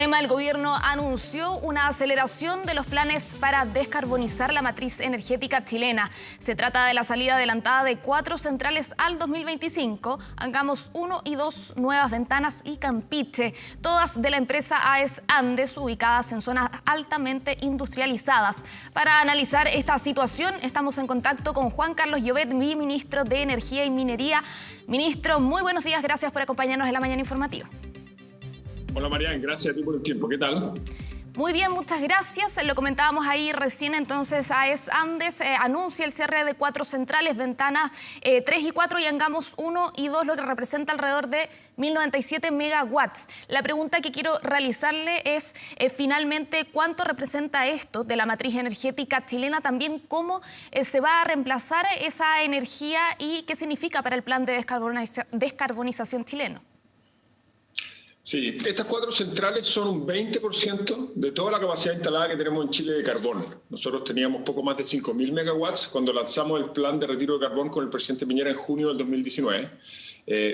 El gobierno anunció una aceleración de los planes para descarbonizar la matriz energética chilena. Se trata de la salida adelantada de 4 centrales al 2025, Angamos 1 y 2 Nuevas Ventanas y Campiche, todas de la empresa AES Andes, ubicadas en zonas altamente industrializadas. Para analizar esta situación, estamos en contacto con Juan Carlos Llobet, ministro de Energía y Minería. Ministro, muy buenos días, gracias por acompañarnos en la mañana informativa. Hola Marian, gracias a ti por el tiempo. ¿Qué tal? Muy bien, muchas gracias. Lo comentábamos ahí recién, entonces AES Andes anuncia el cierre de 4 centrales, Ventanas 3 y 4 y Angamos 1 y 2, lo que representa alrededor de 1097 megawatts. La pregunta que quiero realizarle es finalmente cuánto representa esto de la matriz energética chilena, también cómo se va a reemplazar esa energía y qué significa para el plan de descarbonización chileno. Sí, estas 4 centrales son un 20% de toda la capacidad instalada que tenemos en Chile de carbón. Nosotros teníamos poco más de 5.000 megawatts cuando lanzamos el plan de retiro de carbón con el presidente Piñera en junio del 2019.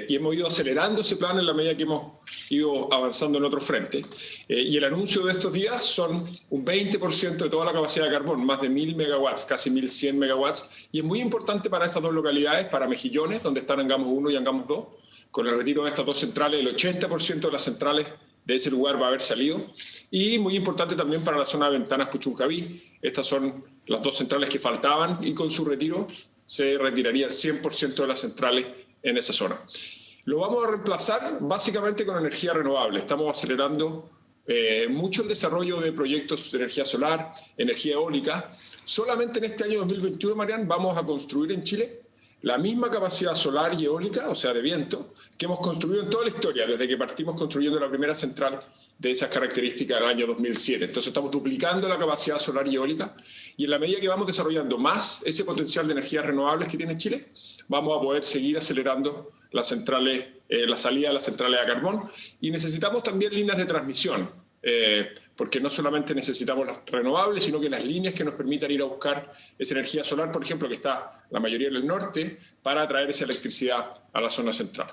Y hemos ido acelerando ese plan en la medida que hemos ido avanzando en otros frentes. Y el anuncio de estos días son un 20% de toda la capacidad de carbón, más de 1.000 megawatts, casi 1.100 megawatts. Y es muy importante para esas dos localidades, para Mejillones, donde están Angamos 1 y Angamos 2. Con el retiro de estas 2 centrales, el 80% de las centrales de ese lugar va a haber salido. Y muy importante también para la zona de Ventanas Puchuncaví. Estas son las 2 centrales que faltaban y con su retiro se retiraría el 100% de las centrales en esa zona. Lo vamos a reemplazar básicamente con energía renovable. Estamos acelerando mucho el desarrollo de proyectos de energía solar, energía eólica. Solamente en este año 2021, Marian, vamos a construir en Chile la misma capacidad solar y eólica, o sea, de viento, que hemos construido en toda la historia, desde que partimos construyendo la primera central de esas características en el año 2007. Entonces estamos duplicando la capacidad solar y eólica, y en la medida que vamos desarrollando más ese potencial de energías renovables que tiene Chile, vamos a poder seguir acelerando las centrales, la salida de las centrales a carbón, y necesitamos también líneas de transmisión, porque no solamente necesitamos las renovables, sino que las líneas que nos permitan ir a buscar esa energía solar, por ejemplo, que está la mayoría en el norte, para traer esa electricidad a la zona central.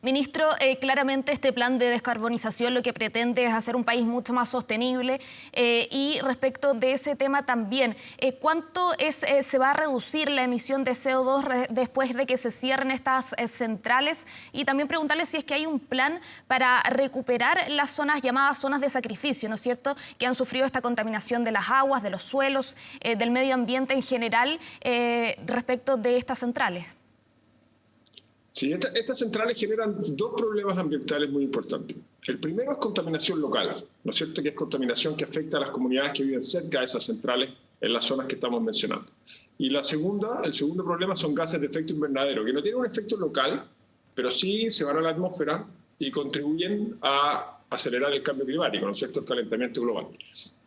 Ministro, claramente este plan de descarbonización lo que pretende es hacer un país mucho más sostenible y respecto de ese tema también, ¿cuánto se va a reducir la emisión de CO2 después de que se cierren estas centrales? Y también preguntarle si es que hay un plan para recuperar las zonas llamadas zonas de sacrificio, ¿no es cierto?, que han sufrido esta contaminación de las aguas, de los suelos, del medio ambiente en general respecto de estas centrales. Sí, estas centrales generan 2 problemas ambientales muy importantes. El primero es contaminación local, ¿no es cierto?, que es contaminación que afecta a las comunidades que viven cerca de esas centrales en las zonas que estamos mencionando. Y el segundo problema son gases de efecto invernadero, que no tienen un efecto local, pero sí se van a la atmósfera y contribuyen a acelerar el cambio climático, ¿no es cierto?, el calentamiento global.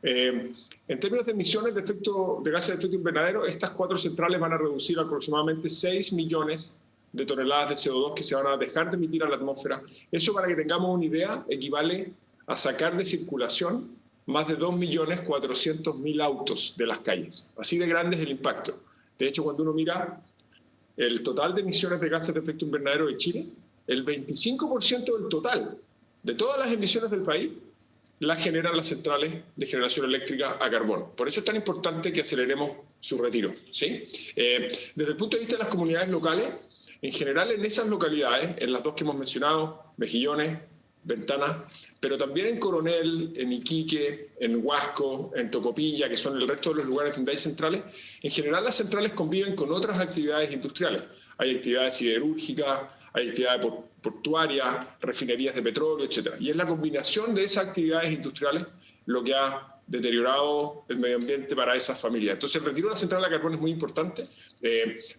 En términos de emisiones de gases de efecto invernadero, estas 4 centrales van a reducir aproximadamente 6 millones de toneladas de CO2 que se van a dejar de emitir a la atmósfera. Eso, para que tengamos una idea, equivale a sacar de circulación más de 2.400.000 autos de las calles. Así de grande es el impacto. De hecho, cuando uno mira el total de emisiones de gases de efecto invernadero de Chile, el 25% del total de todas las emisiones del país las generan las centrales de generación eléctrica a carbón. Por eso es tan importante que aceleremos su retiro, ¿sí? Desde el punto de vista de las comunidades locales, en general, en esas localidades, en las 2 que hemos mencionado, Mejillones, Ventanas, pero también en Coronel, en Iquique, en Huasco, en Tocopilla, que son el resto de los lugares donde hay centrales, en general las centrales conviven con otras actividades industriales. Hay actividades siderúrgicas, hay actividades portuarias, refinerías de petróleo, etc. Y es la combinación de esas actividades industriales lo que ha deteriorado el medio ambiente para esas familias. Entonces el retiro de la central a carbón es muy importante,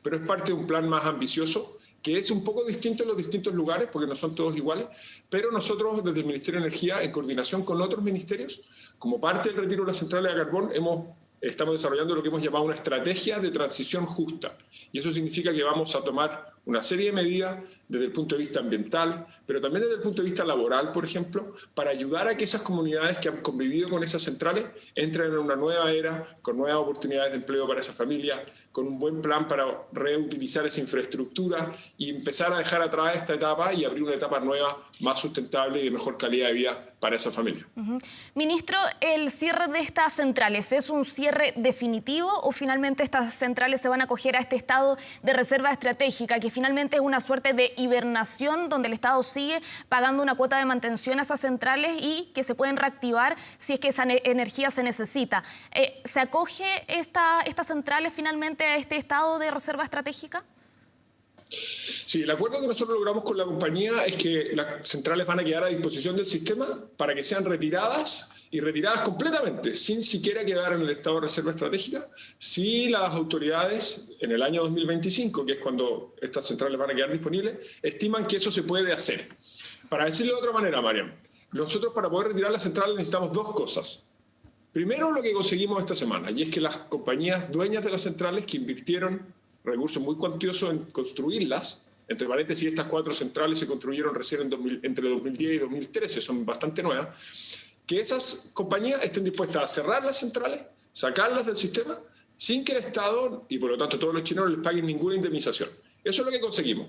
pero es parte de un plan más ambicioso, que es un poco distinto en los distintos lugares, porque no son todos iguales, pero nosotros desde el Ministerio de Energía, en coordinación con otros ministerios, como parte del retiro de las centrales a carbón, estamos desarrollando lo que hemos llamado una estrategia de transición justa. Y eso significa que vamos a tomar una serie de medidas desde el punto de vista ambiental, pero también desde el punto de vista laboral, por ejemplo, para ayudar a que esas comunidades que han convivido con esas centrales entren en una nueva era, con nuevas oportunidades de empleo para esas familias, con un buen plan para reutilizar esa infraestructura y empezar a dejar atrás esta etapa y abrir una etapa nueva, más sustentable y de mejor calidad de vida para esa familia. Ministro, ¿el cierre de estas centrales es un cierre definitivo o finalmente estas centrales se van a acoger a este estado de reserva estratégica, que finalmente es una suerte de hibernación donde el Estado sigue pagando una cuota de mantención a esas centrales y que se pueden reactivar si es que esa energía se necesita? ¿Se acoge estas centrales finalmente a este estado de reserva estratégica? Sí, el acuerdo que nosotros logramos con la compañía es que las centrales van a quedar a disposición del sistema para que sean retiradas y retiradas completamente, sin siquiera quedar en el estado de reserva estratégica, si las autoridades en el año 2025, que es cuando estas centrales van a quedar disponibles, estiman que eso se puede hacer. Para decirlo de otra manera, Mariam, nosotros para poder retirar las centrales necesitamos dos cosas. Primero, lo que conseguimos esta semana, y es que las compañías dueñas de las centrales que invirtieron recursos muy cuantiosos en construirlas, entre paréntesis, estas 4 centrales se construyeron recién entre 2010 y 2013, son bastante nuevas, que esas compañías estén dispuestas a cerrar las centrales, sacarlas del sistema, sin que el Estado, y por lo tanto todos los chilenos, les paguen ninguna indemnización. Eso es lo que conseguimos.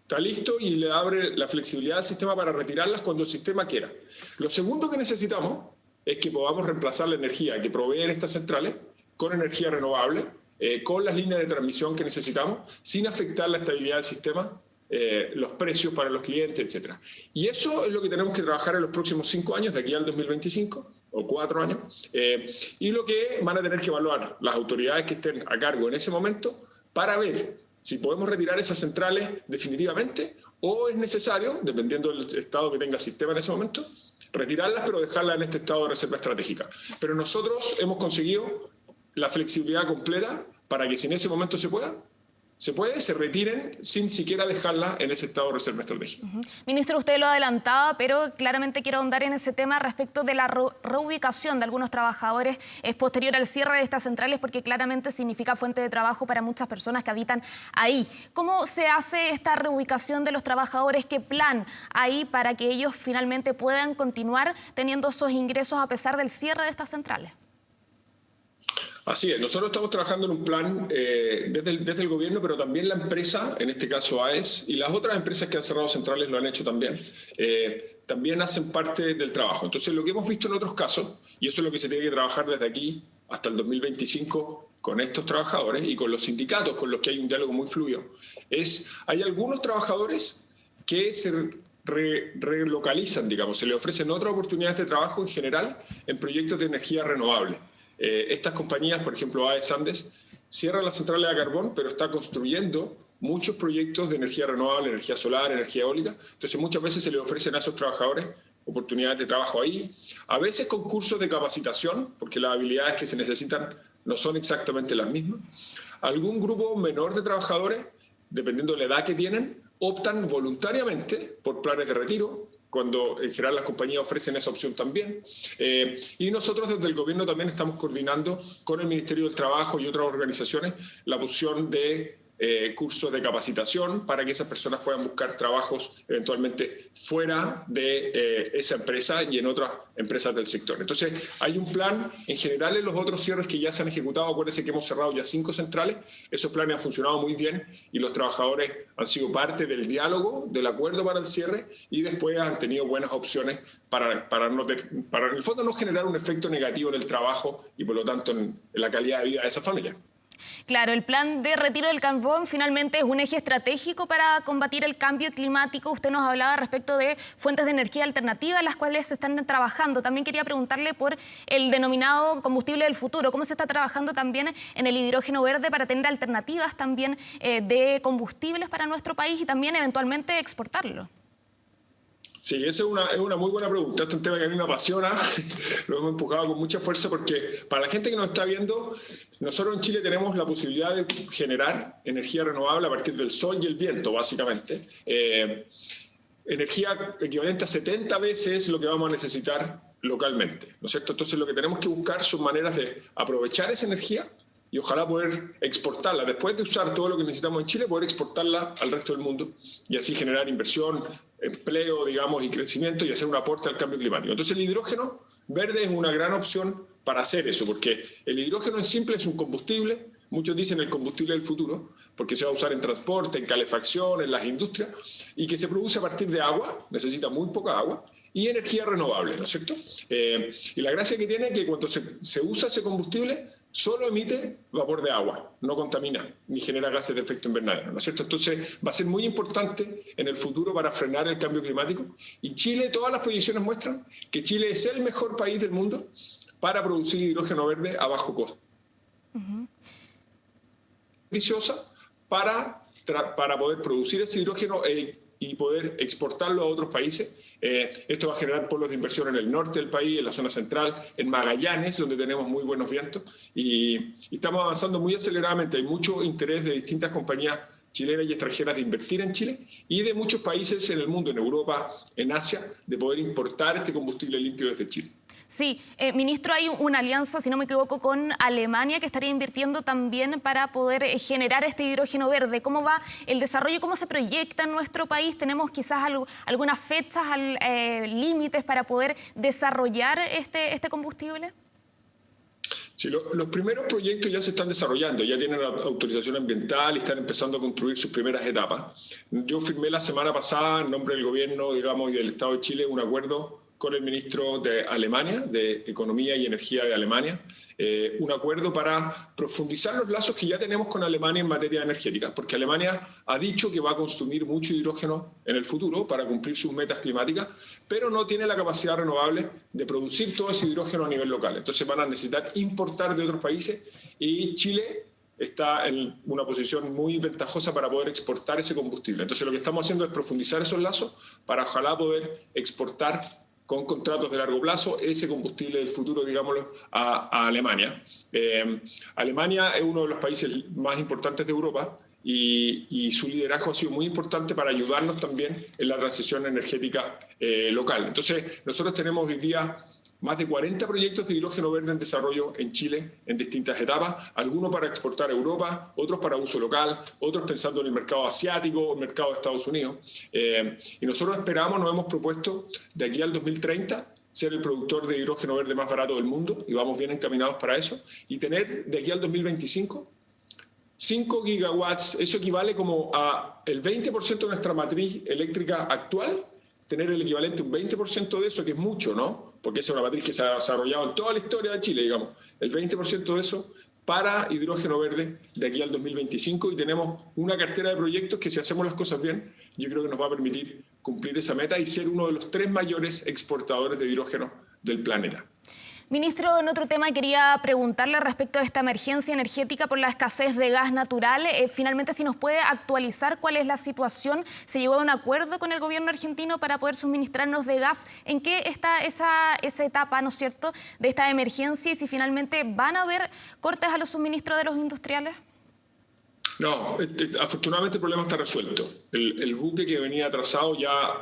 Está listo y le abre la flexibilidad al sistema para retirarlas cuando el sistema quiera. Lo segundo que necesitamos es que podamos reemplazar la energía que proveen estas centrales con energía renovable, con las líneas de transmisión que necesitamos, sin afectar la estabilidad del sistema, los precios para los clientes, etc. Y eso es lo que tenemos que trabajar en los próximos 5 años, de aquí al 2025, o 4 años, y lo que van a tener que evaluar las autoridades que estén a cargo en ese momento para ver si podemos retirar esas centrales definitivamente o es necesario, dependiendo del estado que tenga el sistema en ese momento, retirarlas pero dejarlas en este estado de reserva estratégica. Pero nosotros hemos conseguido la flexibilidad completa para que si en ese momento se retiren sin siquiera dejarla en ese estado de reserva estratégica. Ministro, usted lo adelantaba, pero claramente quiero ahondar en ese tema respecto de la reubicación de algunos trabajadores posterior al cierre de estas centrales, porque claramente significa fuente de trabajo para muchas personas que habitan ahí. ¿Cómo se hace esta reubicación de los trabajadores? ¿Qué plan hay para que ellos finalmente puedan continuar teniendo esos ingresos a pesar del cierre de estas centrales? Así es, nosotros estamos trabajando en un plan desde el gobierno, pero también la empresa, en este caso AES, y las otras empresas que han cerrado centrales lo han hecho también, también hacen parte del trabajo. Entonces, lo que hemos visto en otros casos, y eso es lo que se tiene que trabajar desde aquí hasta el 2025 con estos trabajadores y con los sindicatos con los que hay un diálogo muy fluido, hay algunos trabajadores que se relocalizan, digamos, se les ofrecen otras oportunidades de trabajo en general en proyectos de energía renovable. Estas compañías, por ejemplo, AES Andes, cierran las centrales a carbón, pero está construyendo muchos proyectos de energía renovable, energía solar, energía eólica. Entonces, muchas veces se les ofrecen a esos trabajadores oportunidades de trabajo ahí. A veces con cursos de capacitación, porque las habilidades que se necesitan no son exactamente las mismas. Algún grupo menor de trabajadores, dependiendo de la edad que tienen, optan voluntariamente por planes de retiro, cuando en general las compañías ofrecen esa opción también. Y nosotros desde el gobierno también estamos coordinando con el Ministerio del Trabajo y otras organizaciones la opción de cursos de capacitación para que esas personas puedan buscar trabajos eventualmente fuera de esa empresa y en otras empresas del sector. Entonces, hay un plan en general en los otros cierres que ya se han ejecutado. Acuérdense que hemos cerrado ya 5 centrales. Esos planes han funcionado muy bien y los trabajadores han sido parte del diálogo, del acuerdo para el cierre y después han tenido buenas opciones para en el fondo no generar un efecto negativo en el trabajo y por lo tanto en la calidad de vida de esa familia. Claro, el plan de retiro del carbón finalmente es un eje estratégico para combatir el cambio climático. Usted nos hablaba respecto de fuentes de energía alternativas, las cuales se están trabajando. También quería preguntarle por el denominado combustible del futuro. ¿Cómo se está trabajando también en el hidrógeno verde para tener alternativas también de combustibles para nuestro país y también eventualmente exportarlo? Sí, esa es una muy buena pregunta. Este es un tema que a mí me apasiona, lo hemos empujado con mucha fuerza porque para la gente que nos está viendo, nosotros en Chile tenemos la posibilidad de generar energía renovable a partir del sol y el viento, básicamente. Energía equivalente a 70 veces lo que vamos a necesitar localmente, ¿no es cierto? Entonces lo que tenemos que buscar son maneras de aprovechar esa energía y ojalá poder exportarla. Después de usar todo lo que necesitamos en Chile, poder exportarla al resto del mundo y así generar inversión, empleo, digamos, y crecimiento y hacer un aporte al cambio climático. Entonces el hidrógeno verde es una gran opción para hacer eso, porque el hidrógeno en simple es un combustible muchos dicen el combustible del futuro, porque se va a usar en transporte, en calefacción, en las industrias, y que se produce a partir de agua, necesita muy poca agua, y energía renovable, ¿no es cierto? Y la gracia que tiene es que cuando se usa ese combustible, solo emite vapor de agua, no contamina, ni genera gases de efecto invernadero, ¿no es cierto? Entonces va a ser muy importante en el futuro para frenar el cambio climático, y Chile, todas las proyecciones muestran que Chile es el mejor país del mundo para producir hidrógeno verde a bajo costo. Ambiciosa para poder producir ese hidrógeno y poder exportarlo a otros países. Esto va a generar polos de inversión en el norte del país, en la zona central, en Magallanes, donde tenemos muy buenos vientos, y estamos avanzando muy aceleradamente. Hay mucho interés de distintas compañías chilenas y extranjeras de invertir en Chile y de muchos países en el mundo, en Europa, en Asia, de poder importar este combustible limpio desde Chile. Sí, ministro, hay una alianza, si no me equivoco, con Alemania que estaría invirtiendo también para poder generar este hidrógeno verde. ¿Cómo va el desarrollo? ¿Cómo se proyecta en nuestro país? ¿Tenemos quizás algunas fechas, límites para poder desarrollar este combustible? Sí, los primeros proyectos ya se están desarrollando, ya tienen la autorización ambiental y están empezando a construir sus primeras etapas. Yo firmé la semana pasada, en nombre del gobierno, digamos, y del Estado de Chile, un acuerdo con el ministro de Alemania, de Economía y Energía de Alemania, un acuerdo para profundizar los lazos que ya tenemos con Alemania en materia energética, porque Alemania ha dicho que va a consumir mucho hidrógeno en el futuro para cumplir sus metas climáticas, pero no tiene la capacidad renovable de producir todo ese hidrógeno a nivel local. Entonces van a necesitar importar de otros países y Chile está en una posición muy ventajosa para poder exportar ese combustible. Entonces lo que estamos haciendo es profundizar esos lazos para ojalá poder exportar con contratos de largo plazo ese combustible del futuro, digámoslo, a Alemania. Alemania es uno de los países más importantes de Europa y su liderazgo ha sido muy importante para ayudarnos también en la transición energética local. Entonces, nosotros tenemos hoy día más de 40 proyectos de hidrógeno verde en desarrollo en Chile en distintas etapas, algunos para exportar a Europa, otros para uso local, otros pensando en el mercado asiático, el mercado de Estados Unidos. Y nosotros esperamos, nos hemos propuesto de aquí al 2030 ser el productor de hidrógeno verde más barato del mundo, y vamos bien encaminados para eso, y tener de aquí al 2025 5 gigawatts, eso equivale como a el 20% de nuestra matriz eléctrica actual, tener el equivalente a un 20% de eso, que es mucho, ¿no? Porque es una matriz que se ha desarrollado en toda la historia de Chile, digamos, el 20% de eso para hidrógeno verde de aquí al 2025, y tenemos una cartera de proyectos que, si hacemos las cosas bien, yo creo que nos va a permitir cumplir esa meta y ser uno de los 3 mayores exportadores de hidrógeno del planeta. Ministro, en otro tema quería preguntarle respecto a esta emergencia energética por la escasez de gas natural. Finalmente, si nos puede actualizar cuál es la situación. ¿Se llegó a un acuerdo con el gobierno argentino para poder suministrarnos de gas? ¿En qué está esa etapa, ¿no es cierto?, de esta emergencia, y si finalmente van a haber cortes a los suministros de los industriales? No, afortunadamente el problema está resuelto. El buque que venía atrasado ya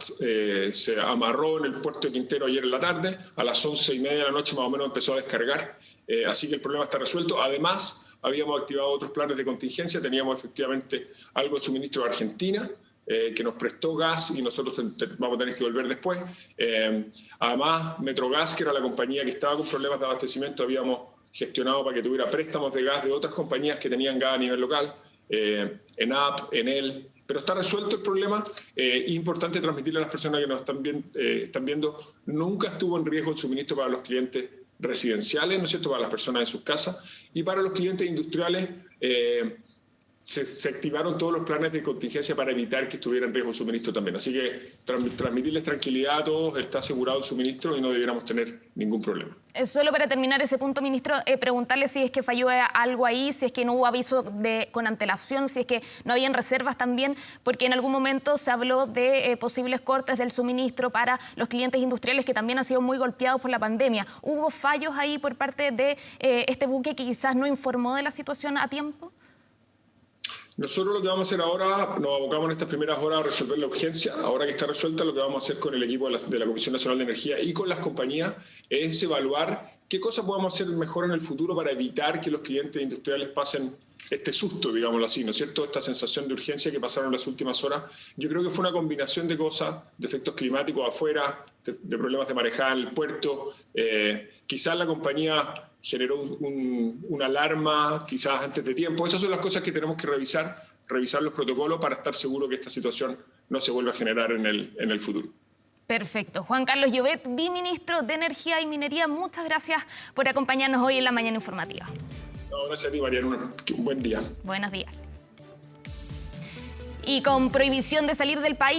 se amarró en el puerto de Quintero ayer en la tarde, a las 11:30 de la noche más o menos empezó a descargar, así que el problema está resuelto. Además, habíamos activado otros planes de contingencia, teníamos efectivamente algo de suministro de Argentina, que nos prestó gas y nosotros vamos a tener que volver después. Además, Metrogas, que era la compañía que estaba con problemas de abastecimiento, habíamos gestionado para que tuviera préstamos de gas de otras compañías que tenían gas a nivel local. ENAP, Enel, pero está resuelto el problema. Importante transmitirle a las personas que nos están viendo, nunca estuvo en riesgo el suministro para los clientes residenciales, ¿no es cierto?, para las personas en sus casas, y para los clientes industriales se activaron todos los planes de contingencia para evitar que estuviera en riesgo el suministro también. Así que transmitirles tranquilidad a todos, está asegurado el suministro y no debiéramos tener ningún problema. Solo para terminar ese punto, ministro, preguntarle si es que falló algo ahí, si es que no hubo aviso con antelación, si es que no habían reservas también, porque en algún momento se habló de posibles cortes del suministro para los clientes industriales que también han sido muy golpeados por la pandemia. ¿Hubo fallos ahí por parte de este buque que quizás no informó de la situación a tiempo? Nosotros lo que vamos a hacer ahora, nos abocamos en estas primeras horas a resolver la urgencia. Ahora que está resuelta, lo que vamos a hacer con el equipo de la Comisión Nacional de Energía y con las compañías es evaluar qué cosas podemos hacer mejor en el futuro para evitar que los clientes industriales pasen este susto, digámoslo así, ¿no es cierto? Esta sensación de urgencia que pasaron las últimas horas. Yo creo que fue una combinación de cosas, de efectos climáticos afuera, de problemas de marejada en el puerto. Quizás la compañía generó una alarma, quizás antes de tiempo. Esas son las cosas que tenemos que revisar los protocolos para estar seguros que esta situación no se vuelva a generar en el futuro. Perfecto. Juan Carlos Llobet, viceministro de Energía y Minería, muchas gracias por acompañarnos hoy en la mañana informativa. No, gracias a ti, Mariana. Un buen día. Buenos días. Y con prohibición de salir del país,